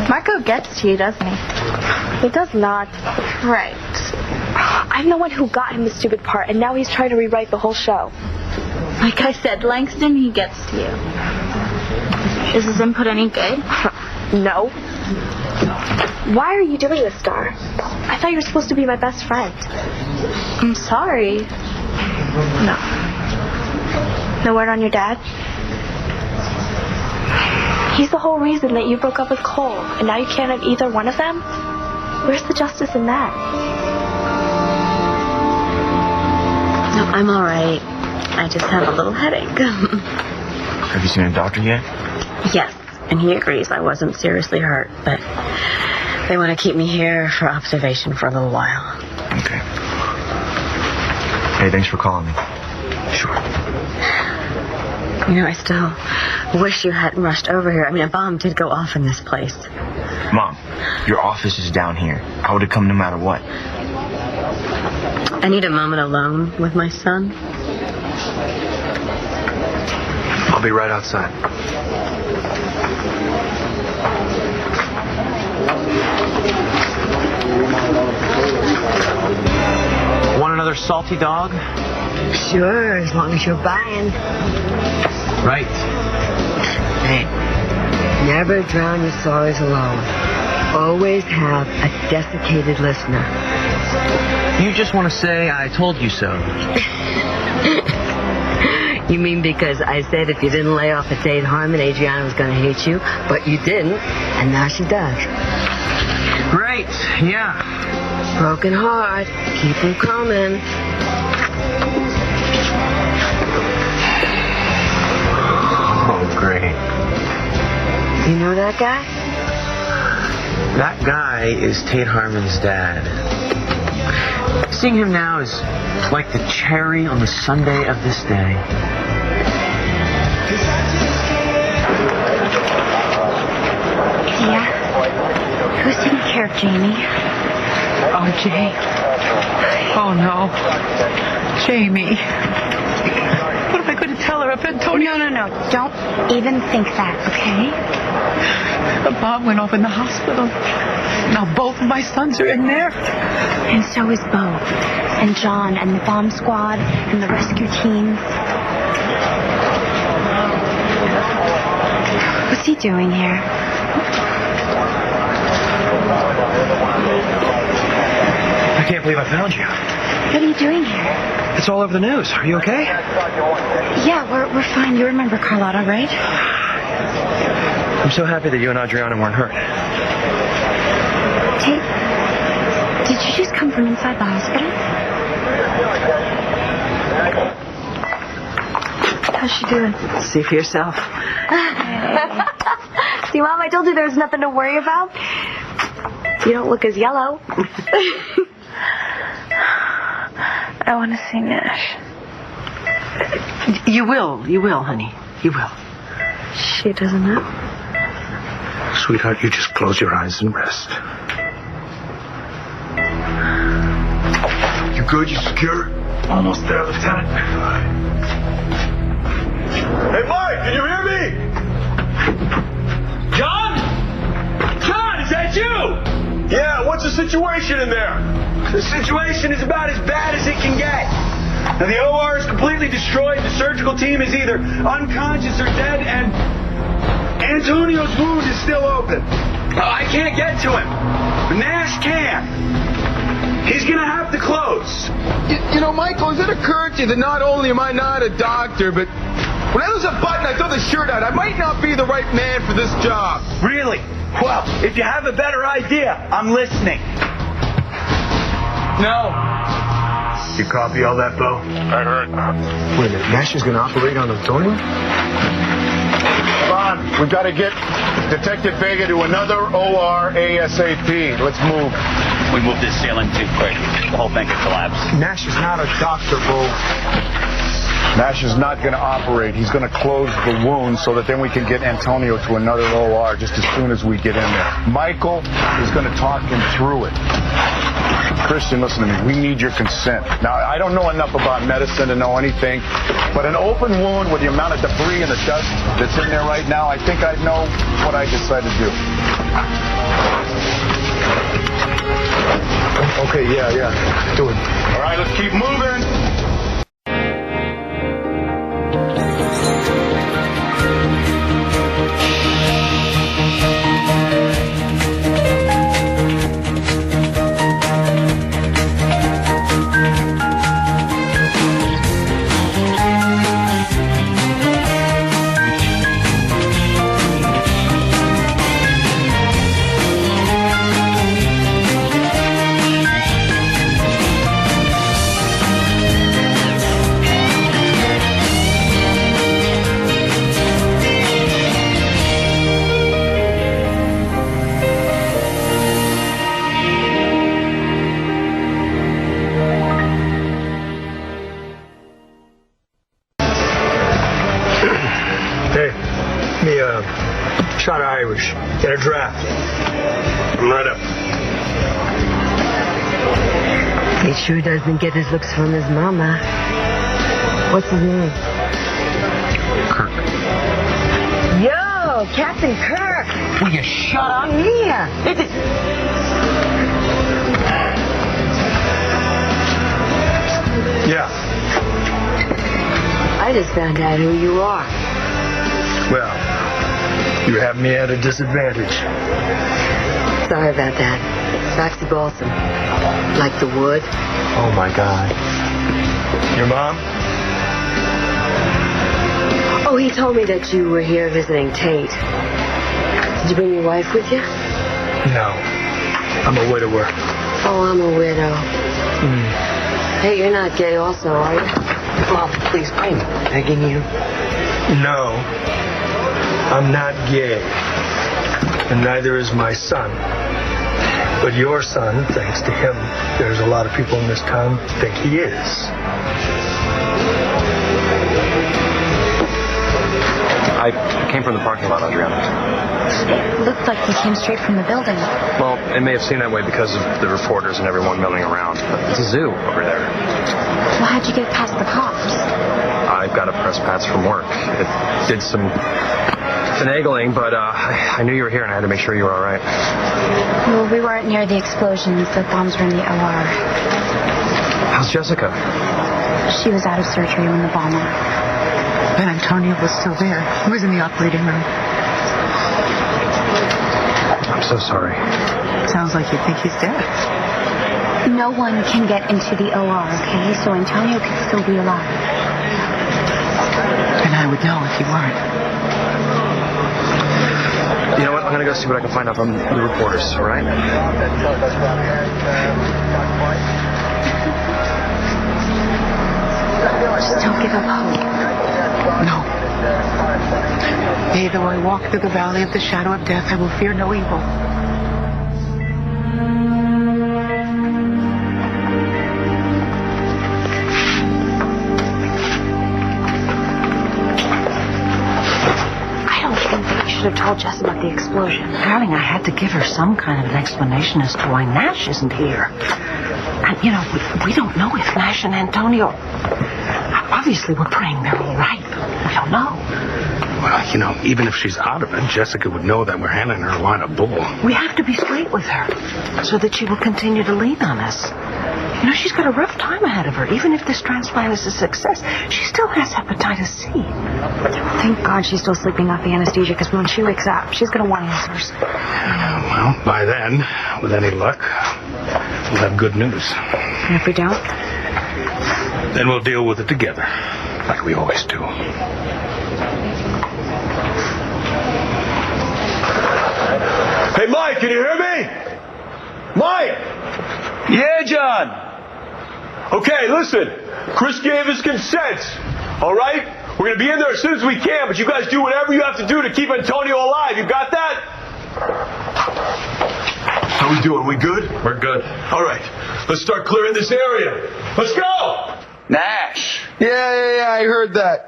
Marco gets to you, doesn't he? He does not. Right. I'm the one who got him the stupid part, and now he's trying to rewrite the whole show. Like I said, Langston, he gets to you. Is his input any good? No. Why are you doing this, Star? I thought you were supposed to be my best friend. I'm sorry. No. No word on your dad? He's the whole reason that you broke up with Cole, and now you can't have either one of them? Where's the justice in that? No, I'm all right. I just have a little headache. Have you seen a doctor yet? Yes, and he agrees I wasn't seriously hurt, but they want to keep me here for observation for a little while. Okay. Hey, thanks for calling me. Sure. You know, I still wish you hadn't rushed over here. I mean, a bomb did go off in this place. Mom, your office is down here. I would have come no matter what. I need a moment alone with my son. I'll be right outside. Want another salty dog? Sure, as long as you're buying. Right. Hey, never drown your sorrows alone. Always have a desiccated listener. You just want to say I told you so. You mean because I said if you didn't lay off at Tate Harmon, Adriana was going to hate you, but you didn't, and now she does. Great, yeah. Broken heart. Keep them coming. Oh, great. You know that guy? That guy is Tate Harmon's dad. Seeing him now is like the cherry on the sundae of this day. Yeah. Who's taking care of Jamie? Oh, Jay. Oh, no. Jamie. What am I going to tell her if Antonio... No. Don't even think that, okay? A bomb went off in the hospital. Now both of my sons are in there. And so is Bo. And John and the bomb squad and the rescue teams. What's he doing here? I can't believe I found you. What are you doing here? It's all over the news. Are you okay? Yeah, we're fine. You remember Carlotta, right? I'm so happy that you and Adriana weren't hurt. Tate, did you just come from inside the hospital? How's she doing? See for yourself. See, Mom, I told you there was nothing to worry about. You don't look as yellow. I want to see Nash. You will, honey. You will. She doesn't know. Sweetheart, you just close your eyes and rest. You good? You secure? Almost there, Lieutenant. Hey, Mike, can you hear me? John? John, is that you? Yeah, what's the situation in there? The situation is about as bad as it can get. Now, the OR is completely destroyed. The surgical team is either unconscious or dead, and Antonio's wound is still open. I can't get to him, but Nash can. He's going to have to close. You know, Michael, has it occurred to you that not only am I not a doctor, but when I lose a button, I throw the shirt out. I might not be the right man for this job. Really? Well, if you have a better idea, I'm listening. No. You copy all that, Bo? I heard. Wait a minute, Nash is going to operate on Antonio? Come on, we've got to get Detective Vega to another OR ASAP. Let's move. We moved this ceiling too quick. The whole thing could collapse. Nash is not a doctor, Bo. Nash is not going to operate. He's going to close the wound so that then we can get Antonio to another OR just as soon as we get in there. Michael is going to talk him through it. Christian, listen to me. We need your consent. Now, I don't know enough about medicine to know anything, but an open wound with the amount of debris and the dust that's in there right now, I think I know what I decide to do. Okay, yeah. Do it. All right, let's keep moving. Shot of Irish. Get a draft. I'm right up. He sure doesn't get his looks from his mama. What's his name? Kirk. Yo, Captain Kirk. Will you shut up? Yeah. Yeah. I just found out who you are. Well, you have me at a disadvantage. Sorry about that. Foxy Balsam. Like the wood. Oh, my God. Your mom? Oh, he told me that you were here visiting Tate. Did you bring your wife with you? No. I'm a widower. Oh, I'm a widow. Hey, you're not gay also, are you? Mom, please, I'm begging you. No. I'm not gay. And neither is my son. But your son, thanks to him, there's a lot of people in this town who think he is. I came from the parking lot, Adriana. It looked like he came straight from the building. Well, it may have seemed that way because of the reporters and everyone milling around. But it's a zoo over there. Well, how'd you get past the cops? I got a press pass from work. It did some finagling, but I knew you were here and I had to make sure you were all right. Well, we weren't near the explosions. The bombs were in the OR. How's Jessica? She was out of surgery when the bomb went. But Antonio was still there. He was in the operating room. I'm so sorry. Sounds like you think he's dead. No one can get into the OR, okay? So Antonio can still be alive. And I would know if you weren't. You know what? I'm going to go see what I can find out from the reporters, all right? Just don't give up hope. No. Yea, though I walk through the valley of the shadow of death, I will fear no evil. I don't think that you should have told Jess about the explosion. Darling, I had to give her some kind of an explanation as to why Nash isn't here. And, you know, we don't know if Nash and Antonio... Obviously, we're praying they're all right, but we don't know. Well, you know, even if she's out of it, Jessica would know that we're handing her a line of bull. We have to be straight with her so that she will continue to lean on us. You know, she's got a rough time ahead of her. Even if this transplant is a success, she still has hepatitis C. Thank God she's still sleeping off the anesthesia, because when she wakes up, she's going to want answers. Well, by then, with any luck, we'll have good news. And if we don't? Then we'll deal with it together, like we always do. Hey, Mike, can you hear me? Mike! Yeah, John. Okay, listen. Chris gave his consent. All right? We're going to be in there as soon as we can, but you guys do whatever you have to do to keep Antonio alive. You got that? How we doing? We good? We're good. All right. Let's start clearing this area. Let's go! Nash. Yeah, I heard that.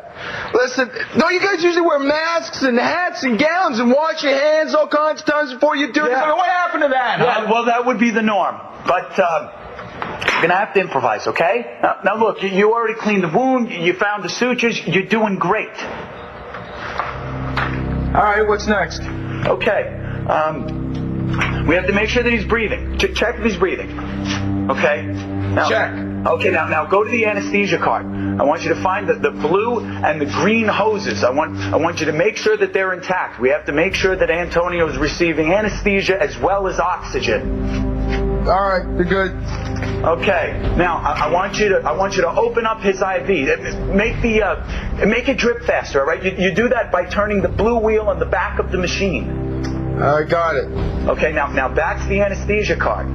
Listen, don't you guys usually wear masks and hats and gowns and wash your hands all kinds of times before you do it? Yeah. What happened to that? Yeah, well, that would be the norm. But you're going to have to improvise, okay? Now look, you already cleaned the wound. You found the sutures. You're doing great. All right, what's next? Okay. We have to make sure that he's breathing. Check if he's breathing. Okay? Now, check. Okay, now go to the anesthesia cart. I want you to find the blue and the green hoses. I want you to make sure that they're intact. We have to make sure that Antonio is receiving anesthesia as well as oxygen. All right, you're good. Okay. Now I want you to open up his IV. Make it drip faster. All right. You do that by turning the blue wheel on the back of the machine. I got it. Okay. Now back to the anesthesia cart.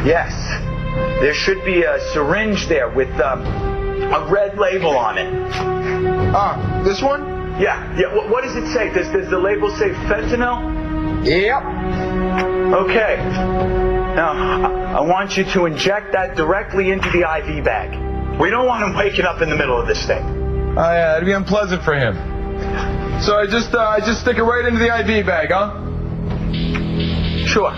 Yes. There should be a syringe there with a red label on it. This one? Yeah. What does it say? Does the label say fentanyl? Yep. Okay. Now, I want you to inject that directly into the IV bag. We don't want him waking up in the middle of this thing. Oh, yeah, it'd be unpleasant for him. So I just stick it right into the IV bag, huh? Sure.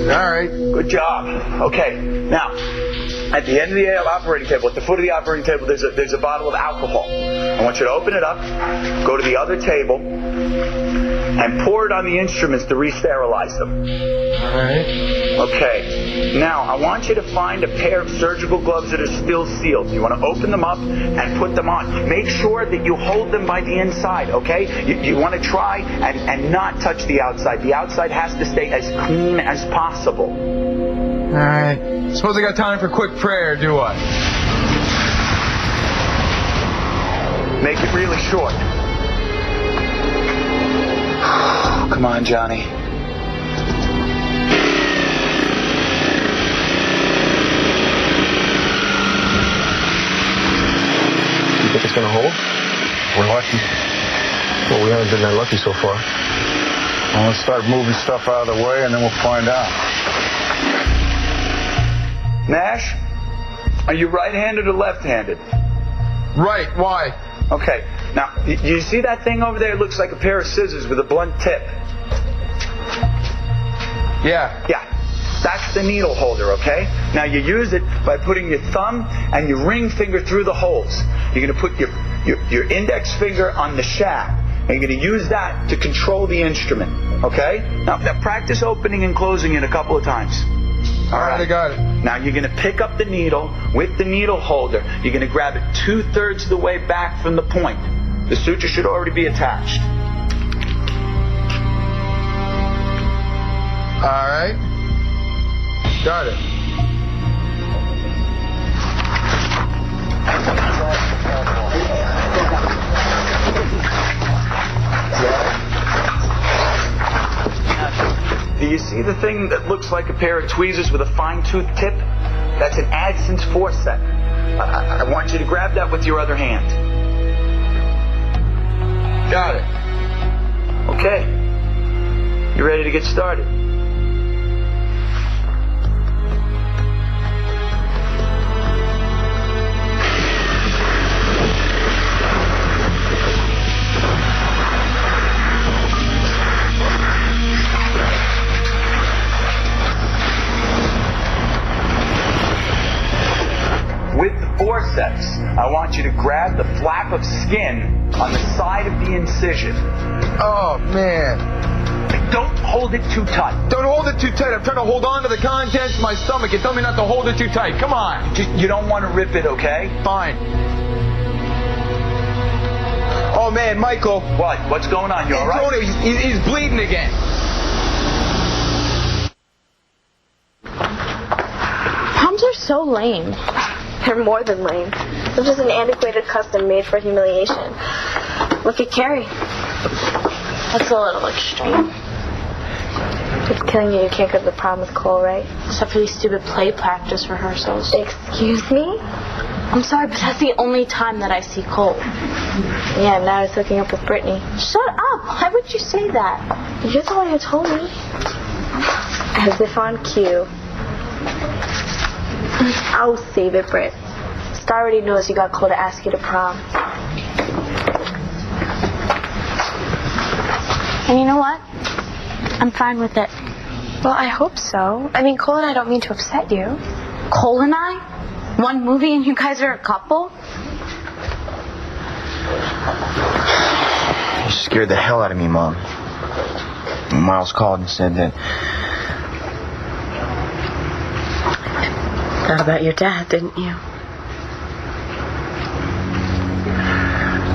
All right. Good job. Okay. Now, at the end of the operating table, at the foot of the operating table, there's a bottle of alcohol. I want you to open it up, go to the other table, and pour it on the instruments to re-sterilize them. All right. Okay. Now, I want you to find a pair of surgical gloves that are still sealed. You want to open them up and put them on. Make sure that you hold them by the inside, okay? You want to try and not touch the outside. The outside has to stay as clean as possible. All right. Suppose I got time for a quick prayer, do I? Make it really short. Come on, Johnny. You think it's going to hold? We're lucky. Well, we haven't been that lucky so far. Well, let's start moving stuff out of the way, and then we'll find out. Nash, are you right-handed or left-handed? Right. Why? Okay. Now, you see that thing over there? It looks like a pair of scissors with a blunt tip. Yeah. Yeah. That's the needle holder, okay? Now, you use it by putting your thumb and your ring finger through the holes. You're going to put your index finger on the shaft, and you're going to use that to control the instrument, okay? Now practice opening and closing it a couple of times. All right, I got it. Now, you're going to pick up the needle with the needle holder. You're going to grab it 2/3 of the way back from the point. The suture should already be attached. All right. Got it. Do you see the thing that looks like a pair of tweezers with a fine-tooth tip? That's an Adson's forceps. I want you to grab that with your other hand. Got it. Okay. You ready to get started? With the forceps, I want you to grab the flap of skin on the side of the incision. Oh, man. Don't hold it too tight. Don't hold it too tight. I'm trying to hold on to the contents of my stomach. You tell me not to hold it too tight. Come on. You don't want to rip it, okay? Fine. Oh, man, Michael. What? What's going on? You all right? Antonio, he's bleeding again. Proms are so lame. They're more than lame. They're just an antiquated custom made for humiliation. Look at Carrie. That's a little extreme. It's killing you. You can't go to the prom with Cole, right? Except for these stupid play practice rehearsals. Excuse me? I'm sorry, but that's the only time that I see Cole. Yeah, now he's hooking up with Brittany. Shut up! Why would you say that? You're the one who told me. As if on cue. I'll save it, Britt. Star already knows you got Cole to ask you to prom. And you know what? I'm fine with it. Well, I hope so. I mean, Cole and I don't mean to upset you. Cole and I? One movie and you guys are a couple? You scared the hell out of me, Mom. Miles called and said that... Thought about your dad, didn't you?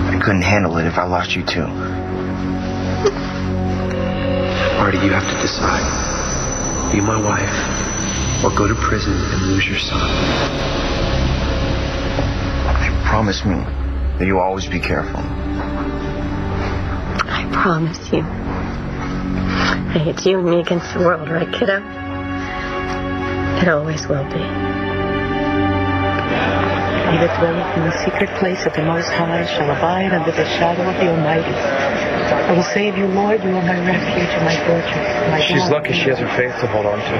I couldn't handle it if I lost you too. Marty, you have to decide. Be my wife or go to prison and lose your son. Promise me that you'll always be careful. I promise you. Hey, it's you and me against the world, right, kiddo? It always will be. He that dwelleth in the secret place of the Most High shall abide under the shadow of the Almighty. I will say of you, Lord, you are my refuge and my fortress. My She's God. lucky she has her faith to hold on to.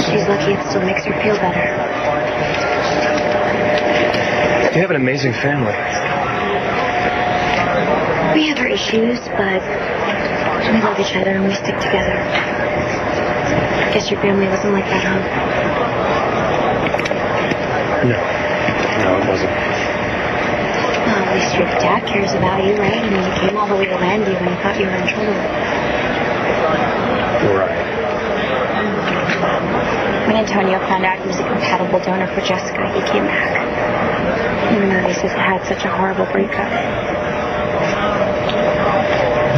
She's lucky it still makes her feel better. You have an amazing family. We have our issues, but we love each other and we stick together. I guess your family wasn't like that, huh? No, it wasn't. Well, at least your dad cares about you, right? I mean, he came all the way to land you when he thought you were in trouble. Right. When Antonio found out he was a compatible donor for Jessica, he came back. Even though they said they had such a horrible breakup.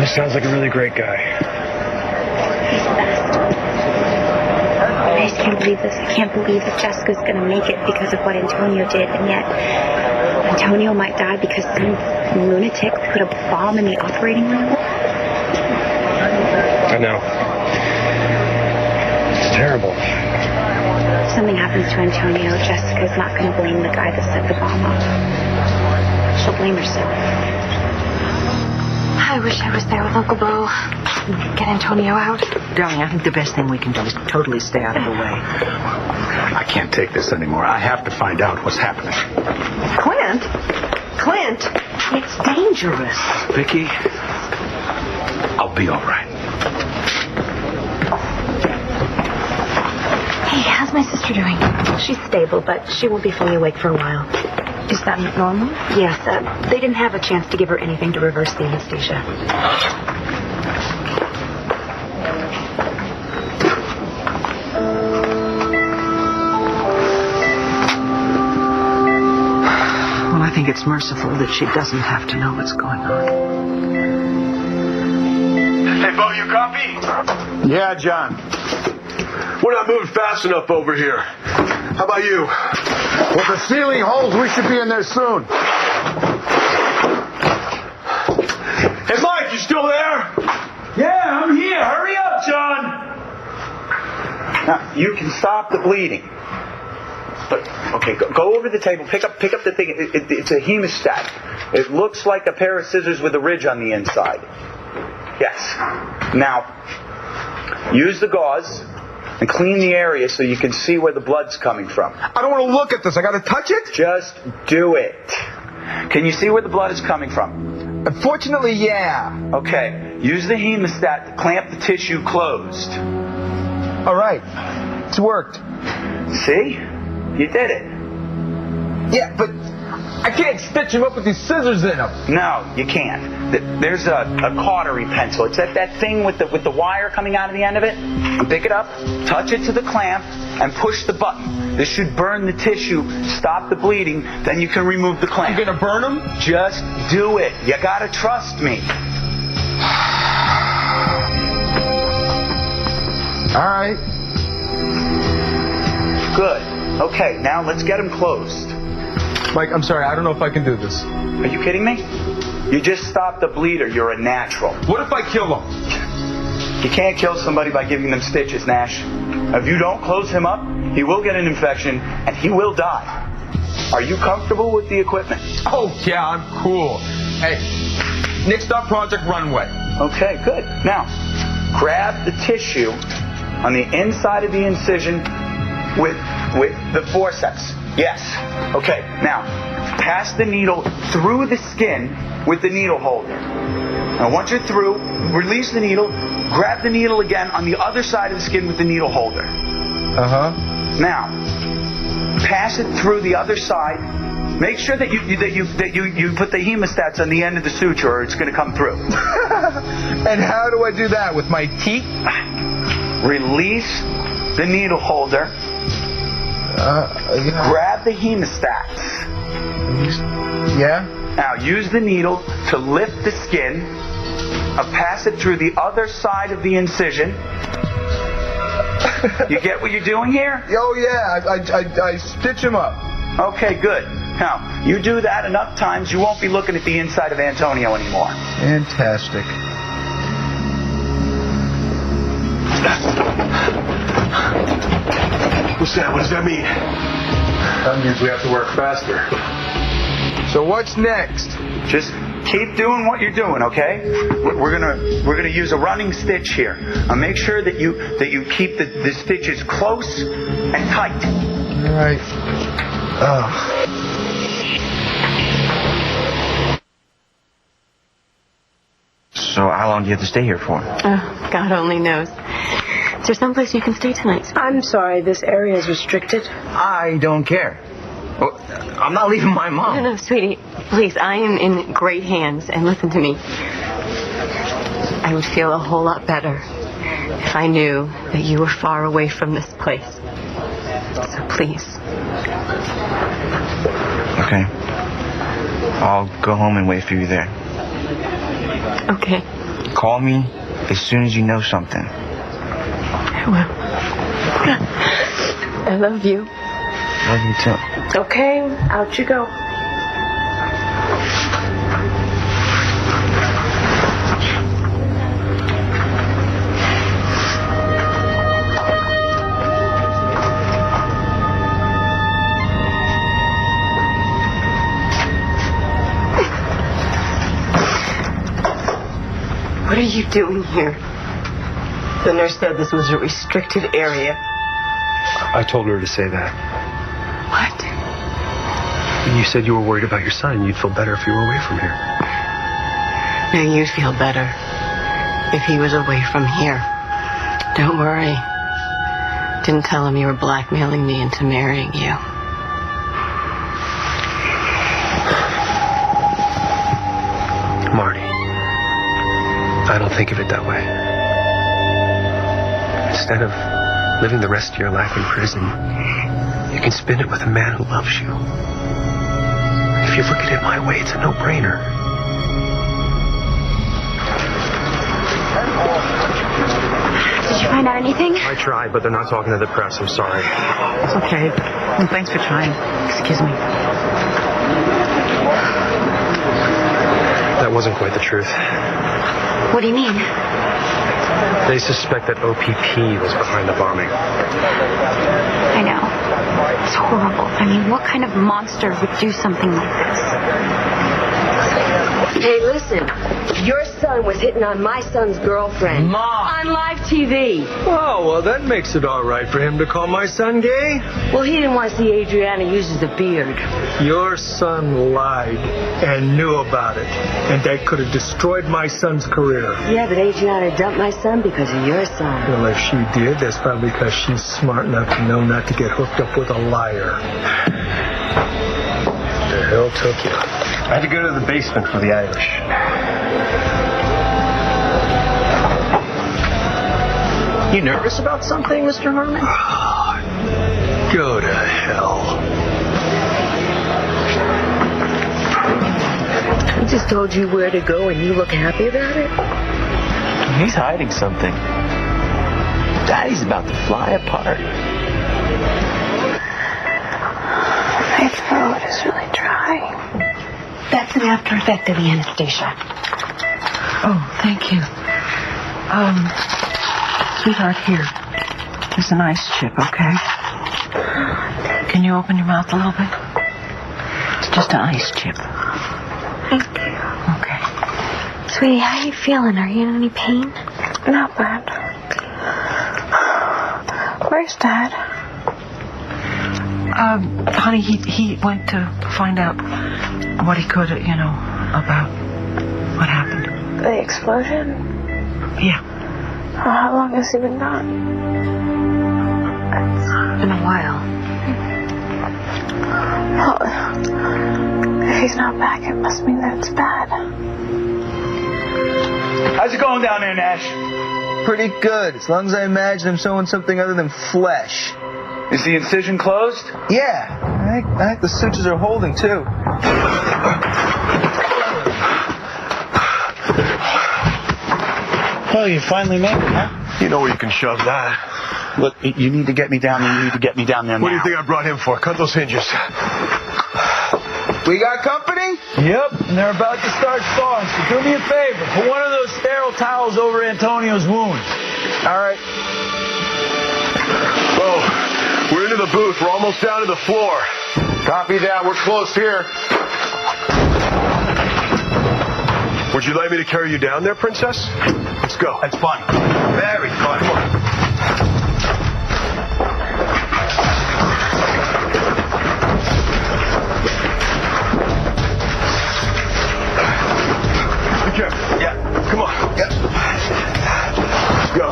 This sounds like a really great guy. He's the best. I just can't believe this. I can't believe that Jessica's going to make it because of what Antonio did, and yet Antonio might die because some lunatic put a bomb in the operating room. I know. It's terrible. If something happens to Antonio, Jessica's not going to blame the guy that set the bomb off. She'll blame herself. I wish I was there with Uncle Bo. Get Antonio out. Darling, I think the best thing we can do is totally stay out of the way. I can't take this anymore. I have to find out what's happening. Clint, it's dangerous. Vicky, I'll be all right. Hey, how's my sister doing? She's stable, but she won't be fully awake for a while. Is that normal? Yes, they didn't have a chance to give her anything to reverse the anesthesia. Well, I think it's merciful that she doesn't have to know what's going on. Hey, Bo, you copy? Yeah, John. We're not moving fast enough over here. How about you? With the ceiling holds, we should be in there soon. Hey, Mike, you still there? Yeah, I'm here. Hurry up, John. Now, you can stop the bleeding. But, okay, go over the table. Pick up the thing. It's a hemostat. It looks like a pair of scissors with a ridge on the inside. Yes. Now, use the gauze and clean the area so you can see where the blood's coming from. I don't want to look at this. I got to touch it? Just do it. Can you see where the blood is coming from? Unfortunately, yeah. Okay. Use the hemostat to clamp the tissue closed. All right. It's worked. See? You did it. Yeah, but I can't stitch him up with these scissors in them. No, you can't. There's a cautery pencil. It's that thing with the wire coming out of the end of it. Pick it up, touch it to the clamp, and push the button. This should burn the tissue, stop the bleeding, then you can remove the clamp. I'm gonna burn them? Just do it. You gotta trust me. All right. Good. Okay, now let's get him closed. Mike, I'm sorry. I don't know if I can do this. Are you kidding me? You just stopped the bleeder. You're a natural. What if I kill him? You can't kill somebody by giving them stitches, Nash. If you don't close him up, he will get an infection and he will die. Are you comfortable with the equipment? Oh, yeah, I'm cool. Hey, next up, Project Runway. Okay, good. Now, grab the tissue on the inside of the incision with the forceps. Yes. Okay, now, pass the needle through the skin with the needle holder. Now, once you're through, release the needle, grab the needle again on the other side of the skin with the needle holder. Now, pass it through the other side. Make sure that you put the hemostats on the end of the suture, or it's going to come through. And how do I do that? With my teeth? Release the needle holder. Grab the hemostats. Yeah? Now use the needle to lift the skin. Pass it through the other side of the incision. You get what you're doing here? Oh yeah, I stitch him up. Okay, good. Now, you do that enough times, you won't be looking at the inside of Antonio anymore. Fantastic. What's that? What does that mean? That means we have to work faster. So what's next? Just keep doing what you're doing, okay? We're gonna use a running stitch here. Now make sure that you keep the stitches close and tight. All right. So how long do you have to stay here for? Oh, God only knows. Is there someplace you can stay tonight? I'm sorry, this area is restricted. I don't care. Well, I'm not leaving my mom. No, sweetie. Please, I am in great hands. And listen to me. I would feel a whole lot better if I knew that you were far away from this place. So please. Okay. I'll go home and wait for you there. Okay. Call me as soon as you know something. I will. I love you. Love you too. Okay, out you go. What are you doing here? The nurse said this was a restricted area. I told her to say that. What? You said you were worried about your son. You'd feel better if you were away from here. No, you'd feel better if he was away from here. Don't worry. Didn't tell him you were blackmailing me into marrying you. Marty, I don't think of it that way. Instead of living the rest of your life in prison, you can spend it with a man who loves you. If you look at it my way, it's a no-brainer. Did you find out anything? I tried, but they're not talking to the press. I'm sorry. It's okay. And thanks for trying. Excuse me. That wasn't quite the truth. What do you mean? They suspect that OPP was behind the bombing. I know. It's horrible. I mean, what kind of monster would do something like this? Hey, listen. Your son was hitting on my son's girlfriend. Mom! On live TV. Oh, well, that makes it all right for him to call my son gay. Well, he didn't want to see Adriana uses the beard. Your son lied and knew about it. And that could have destroyed my son's career. Yeah, but Adriana dumped my son because of your son. Well, if she did, that's probably because she's smart enough to know not to get hooked up with a liar. The hell took you? I had to go to the basement for the Irish. You nervous about something, Mr. Harmon? Go to hell. He just told you where to go and you look happy about it? He's hiding something. Daddy's about to fly apart. My throat is really dry. That's an after effect of the anesthesia. Oh, thank you. Sweetheart, here. There's an ice chip, okay? Can you open your mouth a little bit? It's just an ice chip. Thank you. Okay. Sweetie, how are you feeling? Are you in any pain? Not bad. Where's Dad? Honey, he went to find out what he could, about what happened. The explosion? Yeah. How long has he been gone? It's been a while. Well, if he's not back, it must mean that it's bad. How's it going down there, Nash? Pretty good, as long as I imagine him showing something other than flesh. Is the incision closed? Yeah, I think the sutures are holding, too. Oh, you finally made it, huh? You know where you can shove that. Look, you need to get me down there. You need to get me down there now. What do you think I brought him for? Cut those hinges. We got company? Yep, and they're about to start thawing. So do me a favor. Put one of those sterile towels over Antonio's wound. All right. Oh, we're into the booth. We're almost down to the floor. Copy that. We're close here. Would you like me to carry you down there, Princess? Let's go. That's funny. Very funny. Come on. Be careful. Yeah. Come on. Yeah. Let's go.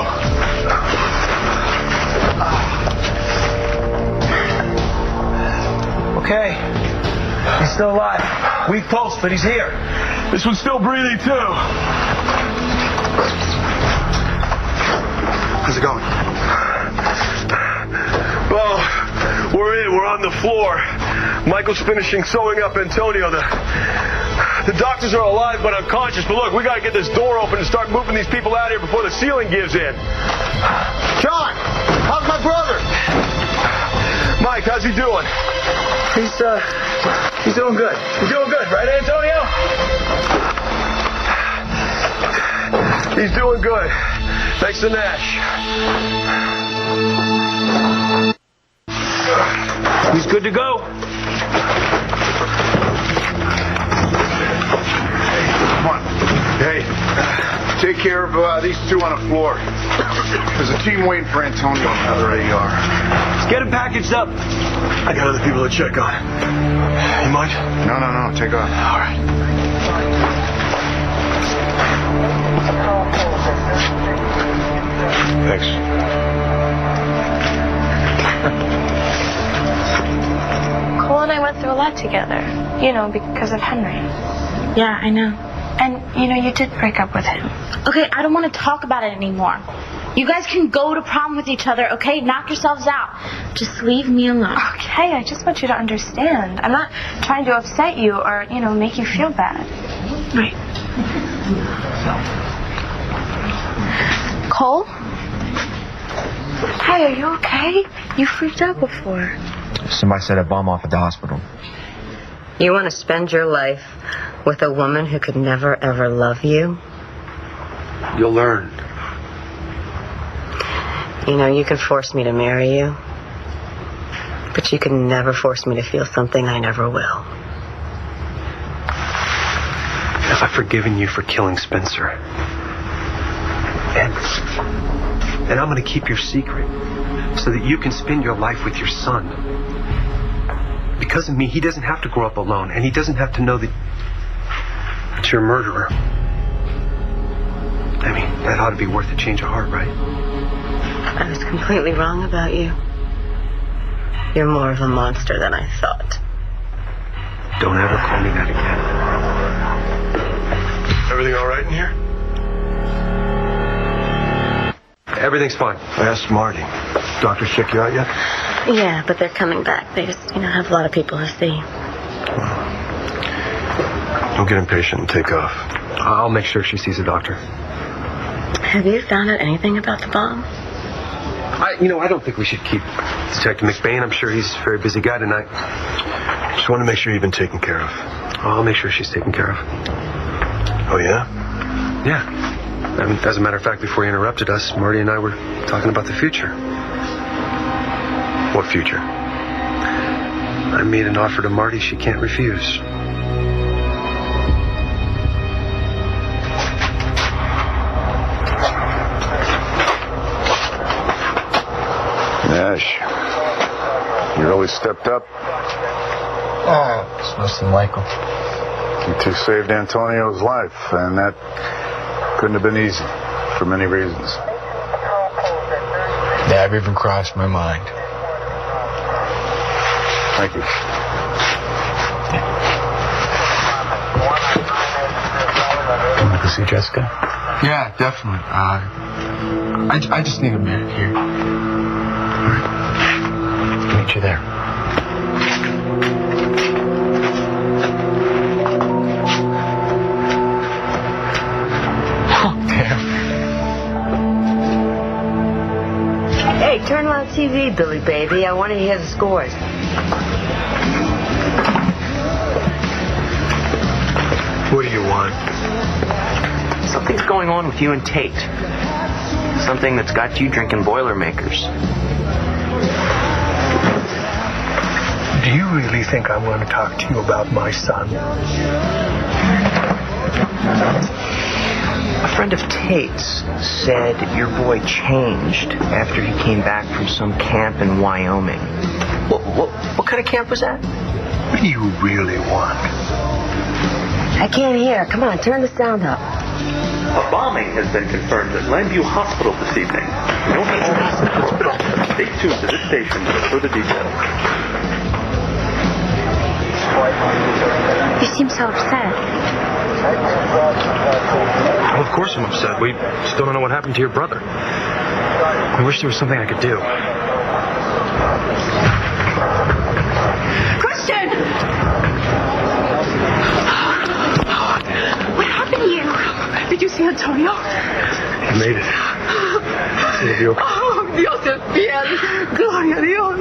Okay. He's still alive. Weak pulse, but he's here. This one's still breathing, too. How's it going? Well, we're in. We're on the floor. Michael's finishing sewing up Antonio. The doctors are alive but unconscious. But look, we got to get this door open and start moving these people out here before the ceiling gives in. John, how's my brother? Mike, how's he doing? He's doing good. He's doing good, right, Antonio? He's doing good. Thanks to Nash. He's good to go. Come on. Hey, take care of these two on the floor. There's a team waiting for Antonio in the other AR. Let's get him packaged up. I got other people to check on. You mind? No. Take off. All right. Thanks. Cole and I went through a lot together. Because of Henry. Yeah, I know. And, you did break up with him. Okay, I don't want to talk about it anymore. You guys can go to prom with each other, okay? Knock yourselves out. Just leave me alone. Okay, I just want you to understand. I'm not trying to upset you or, make you feel bad. Right. Cole? Hey, are you okay? You freaked out before. Somebody set a bomb off at the hospital. You want to spend your life with a woman who could never, ever love you? You'll learn. You can force me to marry you, but you can never force me to feel something I never will. Have I forgiven you for killing Spencer? And I'm going to keep your secret so that you can spend your life with your son. Because of me, he doesn't have to grow up alone, and he doesn't have to know that you're a murderer. I mean, that ought to be worth a change of heart, right? I was completely wrong about you. You're more of a monster than I thought. Don't ever call me that again. Everything all right in here? Everything's fine. I asked Marty. Doctors check you out yet? Yeah, but they're coming back. They just, have a lot of people to see. Don't get impatient and take off. I'll make sure she sees a doctor. Have you found out anything about the bomb? I don't think we should keep Detective McBain. I'm sure he's a very busy guy tonight. Just want to make sure you've been taken care of. I'll make sure she's taken care of. Oh, yeah? Yeah. I mean, as a matter of fact, before you interrupted us, Marty and I were talking about the future. What future? I made an offer to Marty she can't refuse. Nash, you really stepped up. It's mostly Michael. You two saved Antonio's life, and that couldn't have been easy for many reasons. Never even crossed my mind. Thank you. Want to go see Jessica? Yeah, definitely. I just need a minute here. All right. Meet you there. Hey, turn on TV, Billy baby. I want to hear the scores. What do you want? Something's going on with you and Tate. Something that's got you drinking Boilermakers. Do you really think I'm going to talk to you about my son? A friend of Tate's said your boy changed after he came back from some camp in Wyoming. What kind of camp was that? What do you really want? I can't hear. Come on, turn the sound up. A bombing has been confirmed at Landview Hospital this evening. No hospital. Stay tuned to this station for further details. You seem so upset. Well, of course I'm upset. We still don't know what happened to your brother. I wish there was something I could do. Christian! What happened to you? Did you see Antonio? You made it. Silvio. Oh, Dios te fiel. Gloria a Dios.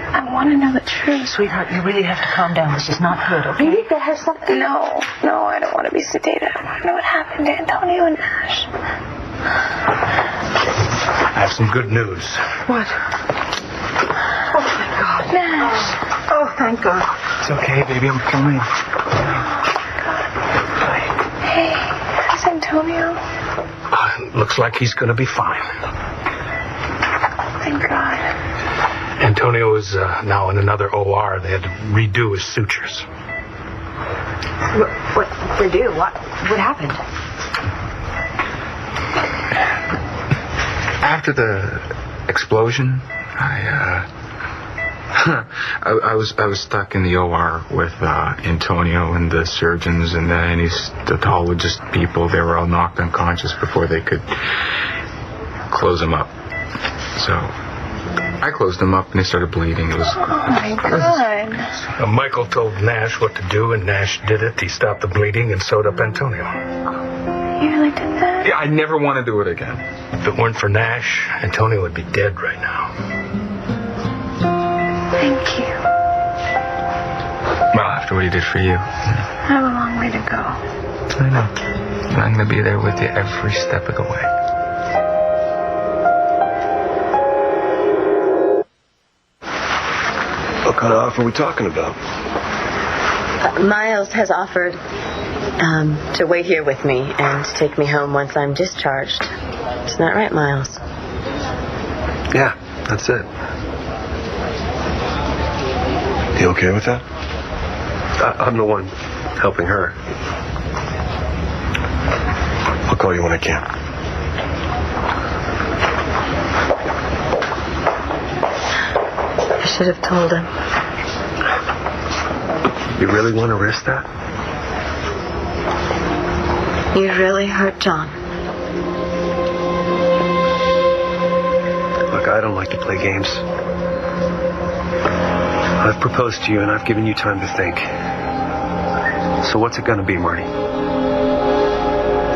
I want to know the truth. Sweetheart, you really have to calm down. This is not good, okay? You need to have something. No, I don't want to be sedated. I want to know what happened to Antonio and Nash. I have some good news. What? Oh, thank God. Nash. Oh, thank God. It's okay, baby. I'm fine. Hey, how's Antonio? Looks like he's going to be fine. Thank God. Antonio is now in another OR. They had to redo his sutures. What they do? What happened? After the explosion, I was stuck in the OR with Antonio and the surgeons and the anesthesiologist people. They were all knocked unconscious before they could close them up. So I closed them up and they started bleeding. It was. Oh my God. Michael told Nash what to do, and Nash did it. He stopped the bleeding and sewed up Antonio. You really did that? Yeah, I never want to do it again. If it weren't for Nash, Antonio would be dead right now. Thank you. Well, after what he did for you. I have a long way to go. I know. And I'm going to be there with you every step of the way. What kind of offer are we talking about? Miles has offered to wait here with me and take me home once I'm discharged. Isn't that right, Miles? Yeah, that's it. You okay with that? I'm the one helping her. I'll call you when I can. I should have told him. You really want to risk that? You really hurt John. Look, I don't like to play games. I've proposed to you and I've given you time to think. So what's it going to be, Marty?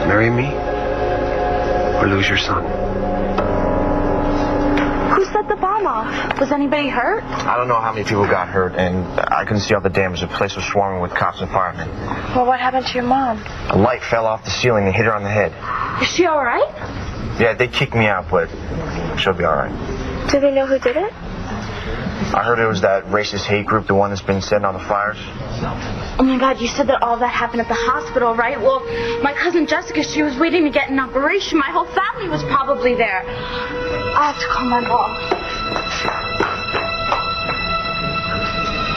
Marry me or lose your son? Who set the bomb off? Was anybody hurt? I don't know how many people got hurt, and I couldn't see all the damage. The place was swarming with cops and firemen. Well, what happened to your mom? A light fell off the ceiling and hit her on the head. Is she all right? Yeah, they kicked me out, but she'll be all right. Do they know who did it? I heard it was that racist hate group, the one that's been setting all the fires. Oh my God, you said that all that happened at the hospital, right? Well, my cousin Jessica, she was waiting to get an operation. My whole family was probably there. I have to call my mom.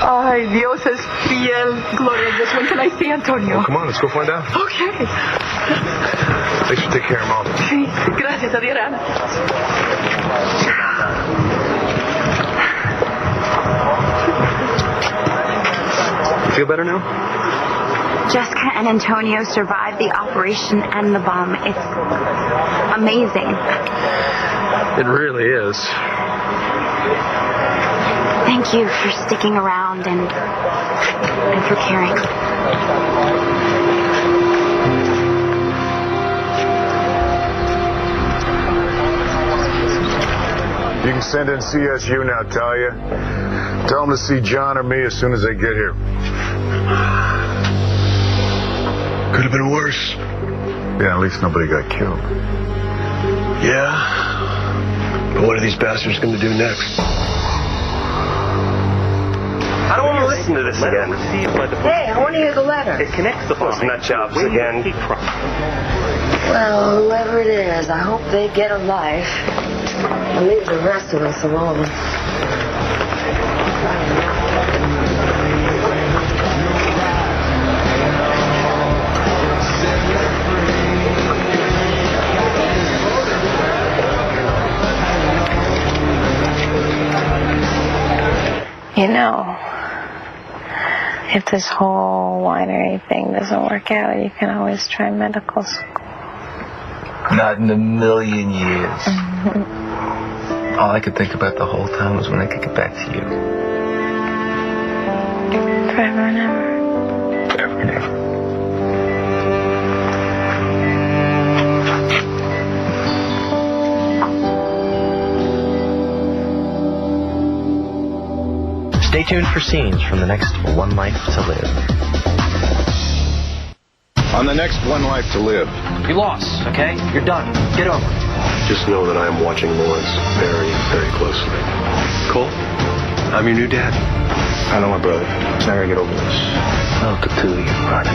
Ay, Dios es fiel. Gloria a Dios. When can I see Antonio? Well, come on, let's go find out. Okay. Thanks for taking care of Mom. Sí, gracias, Adriana. Feel better now? Jessica and Antonio survived the operation and the bomb. It's amazing. It really is. Thank you for sticking around and for caring. You can send in CSU now, Talia. Tell them to see John or me as soon as they get here. Could have been worse. Yeah, at least nobody got killed. Yeah. But what are these bastards going to do next? I don't want to listen to this again. Hey, I want to hear the letter. It connects the bombing. Nut jobs again. Well, whoever it is, I hope they get a life. I'll leave the rest of us alone. You know, if this whole winery thing doesn't work out, you can always try medical school. Not in a million years. All I could think about the whole time was when I could get back to you. Forever and ever. Forever and ever. Stay tuned for scenes from the next One Life to Live. On the next One Life to Live. You lost, okay? You're done. Get over it. Just know that I am watching Lawrence very, very closely. Cole, I'm your new dad. I know my brother. He's not gonna get over this. I hope the two of you, brother.